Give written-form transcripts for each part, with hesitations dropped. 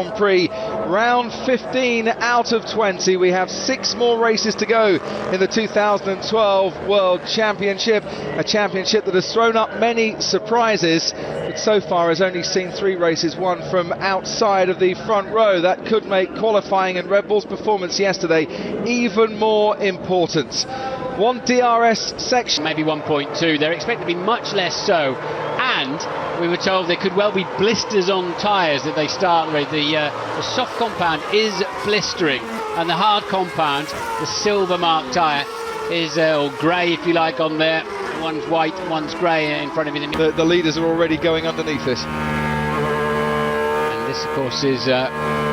Grand Prix. Round 15 out of 20. We have 6 more races to go in the 2012 World Championship. A championship that has thrown up many surprises, but so far has only seen 3 races won from outside of the front row. That could make qualifying and Red Bull's performance yesterday even more important. One DRS section, maybe 1.2. They're expected to be much less so, and we were told there could well be blisters on tyres that they start with. The soft compound is blistering, and the hard compound, the silver mark tyre, is or grey if you like on there. One's white, one's grey in front of you. The leaders are already going underneath it. And this, of course, is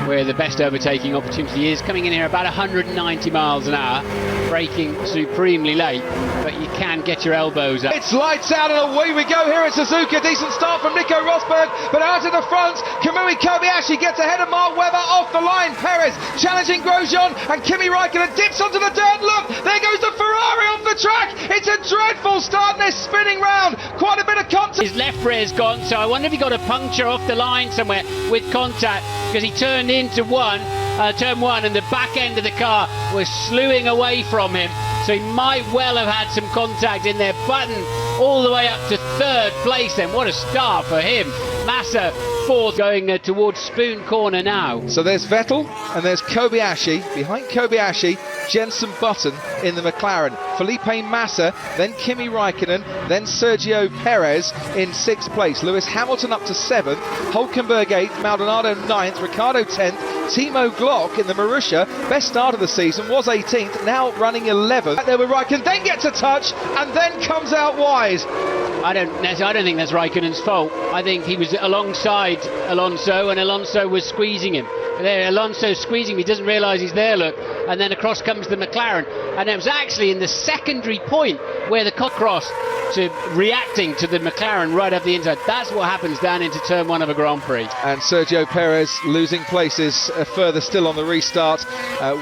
where the best overtaking opportunity is. Coming in here about 190 miles an hour, braking supremely late, but you can get your elbows up. It's lights out and away we go here at Suzuka. Decent start from Nico Rosberg, but out in the front, Kamui Kobayashi gets ahead of Mark Webber off the line. Perez challenging Grosjean, and Kimi Raikkonen dips onto the dirt. Look, there goes the Ferrari off the track. It's a dreadful start in this spinning round. Quite a bit of contact. His left rear's gone, so I wonder if he got a puncture off the line somewhere with contact, because he turned into turn one, and the back end of the car was slewing away from him, so he might well have had some contact in there. Button all the way up to 3rd place then. What a start for him. Massa 4th, going towards Spoon Corner now. So there's Vettel and there's Kobayashi. Behind Kobayashi, Jenson Button in the McLaren. Felipe Massa, then Kimi Raikkonen, then Sergio Perez in 6th place. Lewis Hamilton up to 7th, Hülkenberg 8th, Maldonado 9th, Ricciardo 10th, Timo Glock in the Marussia, best start of the season, was 18th, now running 11th. There with Raikkonen, then gets a touch and then comes out wide. I don't think that's Raikkonen's fault. I think he was alongside Alonso, and Alonso was squeezing him. There, Alonso's squeezing him, he doesn't realise he's there, look, and then across comes the McLaren, and it was actually in the secondary point where the cross to reacting to the McLaren right up the inside. That's what happens down into turn 1 of a Grand Prix. And Sergio Perez losing places further still on the restart,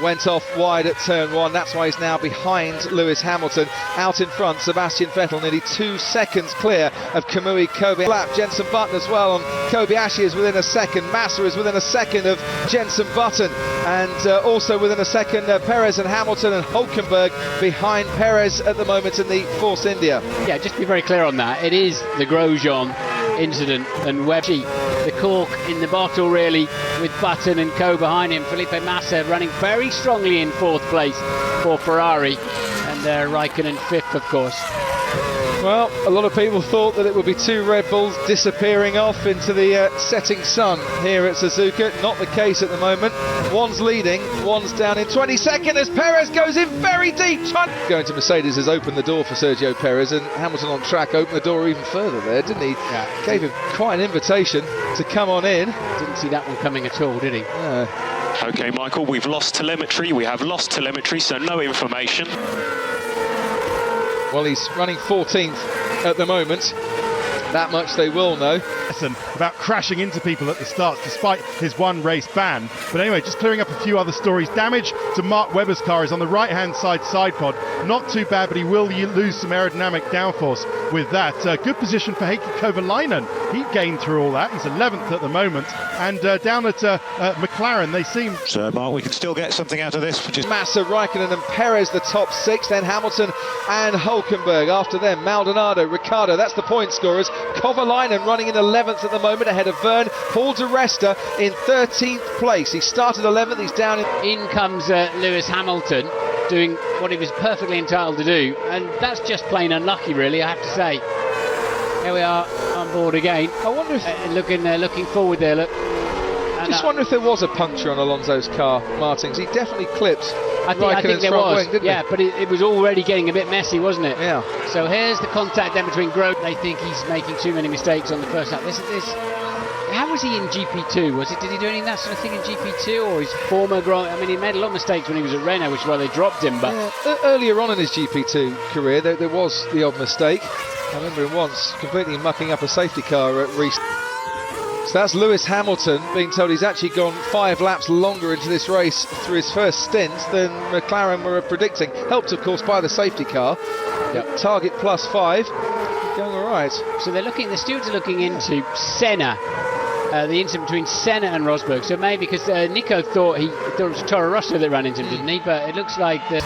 went off wide at turn 1. That's why he's now behind Lewis Hamilton. Out in front, Sebastian Vettel nearly 2 seconds clear of Kamui Kobayashi. Jenson Button as well on Kobayashi is within a second. Massa is within a second of Jenson Button, and also within a second Perez and Hamilton, and Hülkenberg behind Perez at the moment in the Force India. Yeah, just to be very clear on that, it is the Grosjean incident, and Webber, the cork in the bottle really, with Button and Co behind him. Felipe Massa running very strongly in 4th place for Ferrari, and Raikkonen 5th, of course. Well, a lot of people thought that it would be 2 Red Bulls disappearing off into the setting sun here at Suzuka. Not the case at the moment. One's leading, one's down in 22nd as Perez goes in very deep. Going to Mercedes has opened the door for Sergio Perez, and Hamilton on track opened the door even further there, didn't he? Yeah. Gave him quite an invitation to come on in. Didn't see that one coming at all, did he? No. OK, Michael, we've lost telemetry. We have lost telemetry, so no information. Well, he's running 14th at the moment. That much they will know. About crashing into people at the start despite his 1 race ban. But anyway, just clearing up a few other stories. Damage to Mark Webber's car is on the right hand side pod. Not too bad, but he will lose some aerodynamic downforce with that. Good position for Heikki Kovalainen. He gained through all that. He's 11th at the moment. And down at McLaren, they seem... So, Mark, we can still get something out of this. Which is Massa, Raikkonen and Perez the top 6, then Hamilton and Hülkenberg. After them, Maldonado, Ricciardo, that's the point scorers. Kovalainen running in 11th at the moment ahead of Verne. Paul di Resta in 13th place. He started 11th, he's down in comes Lewis Hamilton, doing what he was perfectly entitled to do, and that's just plain unlucky really, I have to say. Here we are on board again. I wonder if looking forward there, look. Just wonder if there was a puncture on Alonso's car, Martins. He definitely clipped I think there was. Wing, didn't yeah, he? but it was already getting a bit messy, wasn't it? Yeah. So here's the contact then between Grosjean. They think he's making too many mistakes on the first lap. How was he in GP2? Did he do any of that sort of thing in GP2, or his former I mean, he made a lot of mistakes when he was at Renault, which is why they dropped him. But earlier on in his GP2 career, there was the odd mistake. I remember him once completely mucking up a safety car at restart. So that's Lewis Hamilton being told he's actually gone 5 laps longer into this race through his first stint than McLaren were predicting. Helped, of course, by the safety car. Yep. Target +5. Going all right. So the stewards are looking into Senna the incident between Senna and Rosberg. So maybe because Nico thought it was Toro Rosso that ran into him, didn't he? But it looks like the...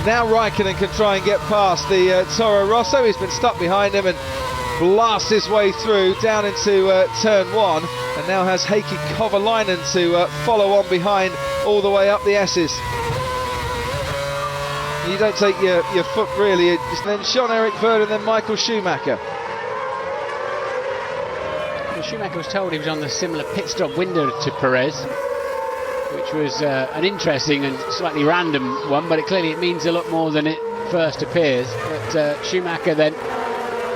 Now Raikkonen can try and get past the Toro Rosso. He's been stuck behind him and blasts his way through down into turn 1, and now has Heikki Kovalainen to follow on behind all the way up the S's. You don't take your foot really. It's then Jean-Eric Vergne and then Michael Schumacher. Well, Schumacher was told he was on the similar pit stop window to Perez, which was an interesting and slightly random one, but clearly it means a lot more than it first appears. But Schumacher then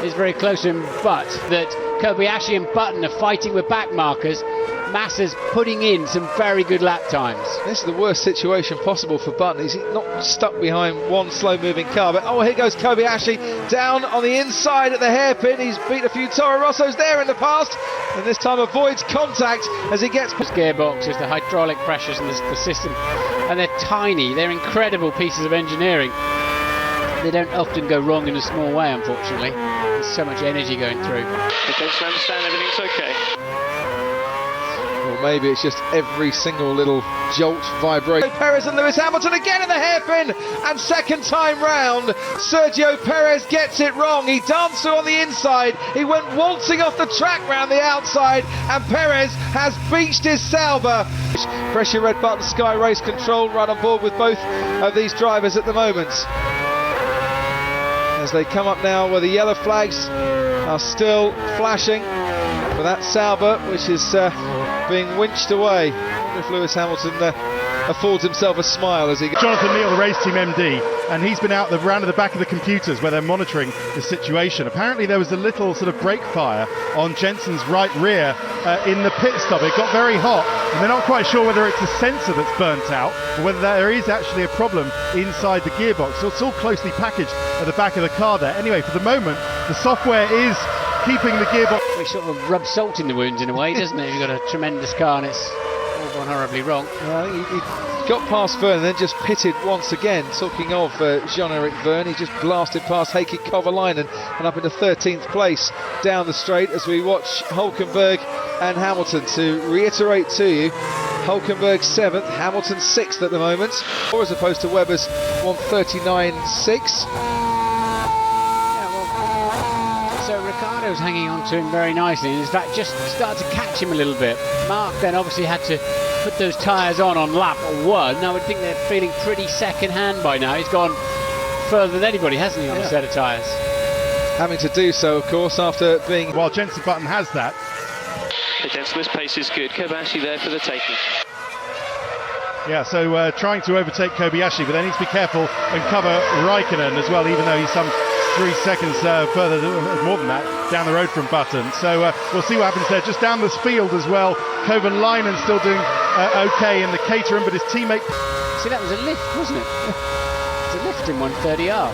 is very close to him, but that Kobayashi and Button are fighting with back markers. Massa's putting in some very good lap times. This is the worst situation possible for Button. He's not stuck behind one slow-moving car, but here goes Kobayashi down on the inside at the hairpin. He's beat a few Toro Rossos there in the past, and this time avoids contact as he gets... Gearboxes, the hydraulic pressures and the system, and they're tiny. They're incredible pieces of engineering. They don't often go wrong in a small way, unfortunately. There's so much energy going through. They don't understand everything's okay. Or maybe it's just every single little jolt vibration. Perez and Lewis Hamilton again in the hairpin, and second time round Sergio Perez gets it wrong. He danced on the inside, he went waltzing off the track round the outside, and Perez has beached his Sauber. Press your red button, Sky Race Control, right on board with both of these drivers at the moment. As they come up now where the yellow flags are still flashing for that Sauber, which is being winched away. I wonder if Lewis Hamilton affords himself a smile as he goes. Jonathan Neal, the race team MD, and he's been out round the back of the computers where they're monitoring the situation. Apparently there was a little sort of brake fire on Jensen's right rear in the pit stop. It got very hot, and they're not quite sure whether it's a sensor that's burnt out or whether there is actually a problem inside the gearbox. So it's all closely packaged at the back of the car there. Anyway, for the moment, the software is keeping the gearbox... It sort of rubs salt in the wounds in a way, doesn't it? You've got a tremendous car and it's all gone horribly wrong. I think he got past Vergne and then just pitted once again. Talking of Jean-Eric Vergne, he just blasted past Heikki Kovalainen and up into 13th place down the straight as we watch Hülkenberg and Hamilton. To reiterate to you, Hülkenberg 7th, Hamilton 6th at the moment, or as opposed to Webber's 139.6. So Ricciardo's hanging on to him very nicely, and in fact just started to catch him a little bit. Mark then obviously had to put those tyres on lap 1. I would think they're feeling pretty second hand by now. He's gone further than anybody, hasn't he, on a set of tyres? Having to do so, of course, after being... While Jensen Button has that. The Jensen's pace is good. Kobayashi there for the taking. Yeah, so trying to overtake Kobayashi, but they need to be careful and cover Raikkonen as well, even though he's some 3 seconds further, more than that, down the road from Button. So we'll see what happens there. Just down this field as well, Kovalainen still doing okay in the Caterham, but his teammate... See, that was a lift, wasn't it? It's a lift in 130R.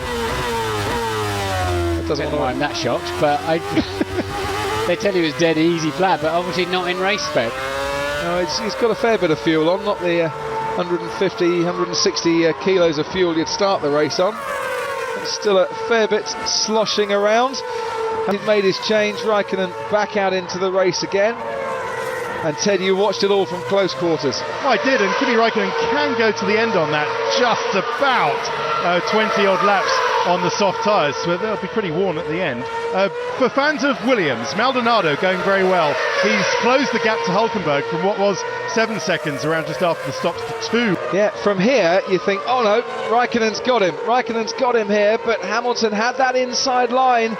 It doesn't mind that shocked, but they tell you it's dead easy flat, but obviously not in race spec. No, he's got a fair bit of fuel on, not the 150, 160 kilos of fuel you'd start the race on. It's still a fair bit sloshing around. He's made his change, Raikkonen back out into the race again. And Ted, you watched it all from close quarters. Well, I did, and Kimi Raikkonen can go to the end on that, just about 20 odd laps on the soft tyres, so they'll be pretty worn at the end. For fans of Williams, Maldonado going very well. He's closed the gap to Hülkenberg from what was 7 seconds around just after the stops to 2. Yeah, from here you think, oh no, Raikkonen's got him here, but Hamilton had that inside line.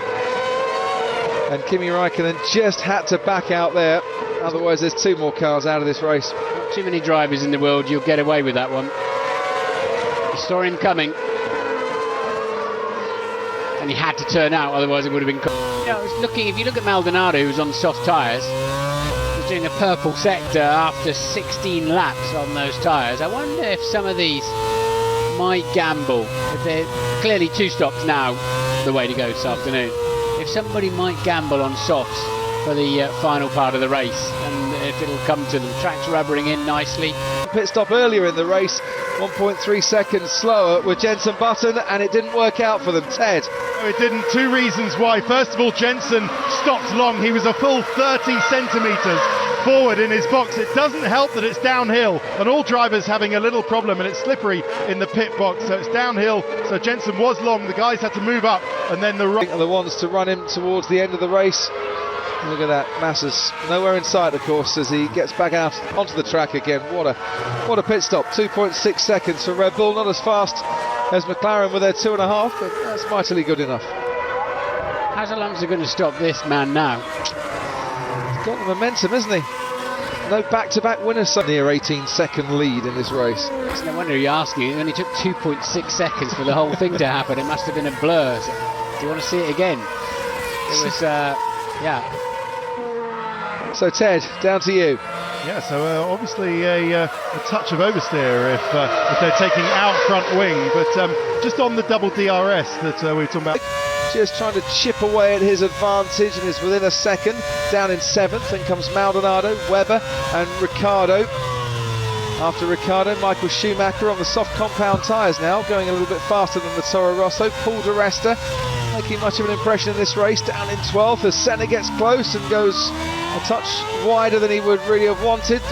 And Kimi Raikkonen just had to back out there, otherwise there's 2 more cars out of this race. Not too many drivers in the world, you'll get away with that one. You saw him coming. And he had to turn out, otherwise it would have been... I was looking, if you look at Maldonado, who's on soft tyres, he's doing a purple sector after 16 laps on those tyres. I wonder if some of these might gamble. If they're clearly 2 stops now, the way to go this afternoon. If somebody might gamble on softs for the final part of the race, and if it'll come to them. Track's rubbering in nicely. Pit stop earlier in the race, 1.3 seconds slower with Jensen Button, and it didn't work out for them. Ted? No, it didn't. 2 reasons why. First of all, Jensen stopped long. He was a full 30 centimetres forward in his box. It doesn't help that it's downhill and all drivers having a little problem, and it's slippery in the pit box, so it's downhill. So Jensen was long, the guys had to move up, and then the right are the ones to run him towards the end of the race. Look at that, Massa's nowhere in sight, of course, as he gets back out onto the track again. What a pit stop, 2.6 seconds for Red Bull, not as fast as McLaren with their 2.5, but that's mightily good enough. How's Alonso going to stop this man now? He's got the momentum, isn't he? No back-to-back winners, near 18-second lead in this race. It's no wonder you're asking. It only took 2.6 seconds for the whole thing to happen. It must have been a blur. So, do you want to see it again? It was, yeah. So Ted, down to you. Yeah, so obviously a touch of oversteer if they're taking out front wing, but just on the double DRS that we were talking about. Just trying to chip away at his advantage and is within a second. Down in 7th, then comes Maldonado, Webber and Ricciardo. After Ricciardo, Michael Schumacher on the soft compound tyres now, going a little bit faster than the Toro Rosso. Paul di Resta making much of an impression in this race, down in 12th as Senna gets close and goes a touch wider than he would really have wanted.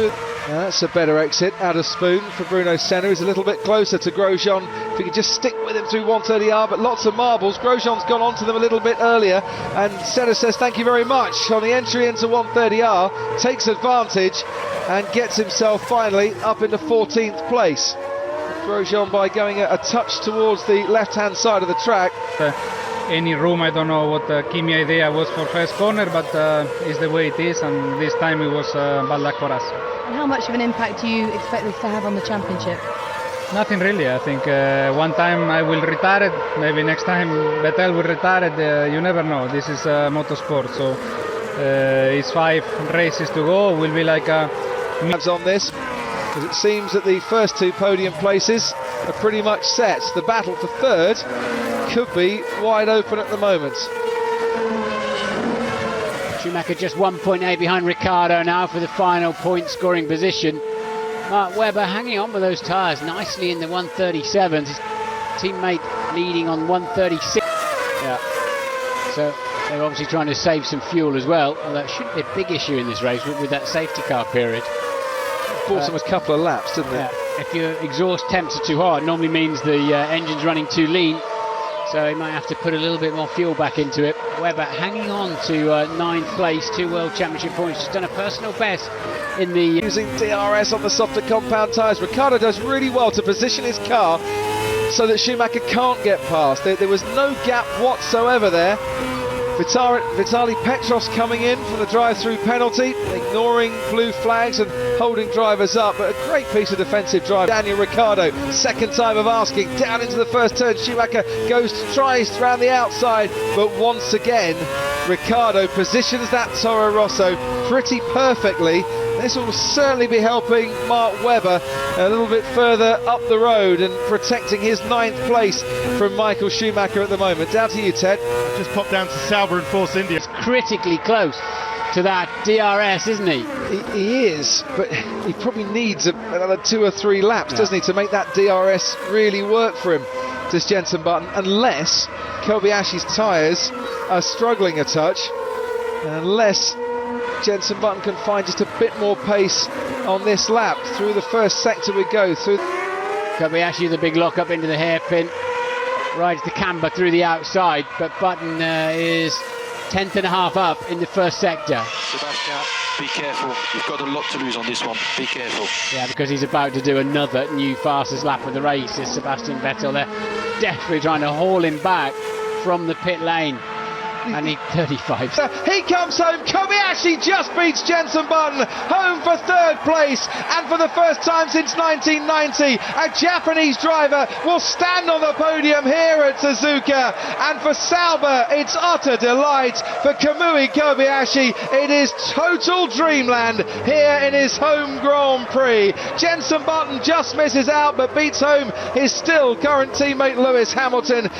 That's a better exit out of Spoon for Bruno Senna. He's a little bit closer to Grosjean. If he could just stick with him through 130R, but lots of marbles. Grosjean's gone on to them a little bit earlier, and Senna says thank you very much on the entry into 130R, takes advantage and gets himself finally up into 14th place. Grosjean by going a touch towards the left-hand side of the track. Any room, I don't know what Kimi idea was for first corner, but it's the way it is, and this time it was bad luck for us. And how much of an impact do you expect this to have on the championship? Nothing really. I think one time I will retire it, maybe next time Vettel will retire it, you never know. This is motorsport, so it's 5 races to go. Will be like a... on this, because it seems that the first 2 podium places are pretty much set. The battle for 3rd could be wide open at the moment. Schumacher just 1.8 behind Ricciardo now for the final point scoring position. Mark Webber hanging on with those tyres nicely in the 137s. His teammate leading on 136. Yeah. So they're obviously trying to save some fuel as well. Well, that shouldn't be a big issue in this race with that safety car period. Forced them a couple of laps, didn't it? Yeah. If your exhaust temps are too hard, it normally means the engine's running too lean. So he might have to put a little bit more fuel back into it. Webber hanging on to 9th place, 2 World Championship points. Just done a personal best in the... Using DRS on the softer compound tyres. Ricciardo does really well to position his car so that Schumacher can't get past. There was no gap whatsoever there. Vitaly Petros coming in for the drive-through penalty, ignoring blue flags and holding drivers up, but a great piece of defensive drive. Daniel Ricciardo, second time of asking, down into the first turn. Schumacher tries around the outside, but once again Ricciardo positions that Toro Rosso pretty perfectly. This will certainly be helping Mark Webber a little bit further up the road and protecting his 9th place from Michael Schumacher at the moment. Down to you, Ted. Just popped down to Sauber and Force India. He's critically close to that DRS, isn't he? He is, but he probably needs another 2 or 3 laps, doesn't he, to make that DRS really work for him, this Jensen Button, unless Kobayashi's tyres are struggling a touch, and unless Jensen Button can find just a bit more pace on this lap. Through the first sector we go. Through Kobayashi, the big lock up into the hairpin, rides the camber through the outside, but Button is 10th and a half up in the first sector. Sebastian, be careful. You've got a lot to lose on this one. Be careful. Yeah, because he's about to do another new fastest lap of the race. Is Sebastian Vettel. They're desperately trying to haul him back from the pit lane. And he 35. He comes home. Kobayashi just beats Jensen Button, home for 3rd place, and for the first time since 1990 a Japanese driver will stand on the podium here at Suzuka. And for Sauber it's utter delight. For Kamui Kobayashi it is total dreamland here in his home Grand Prix. Jensen Button just misses out but beats home his still current teammate Lewis Hamilton.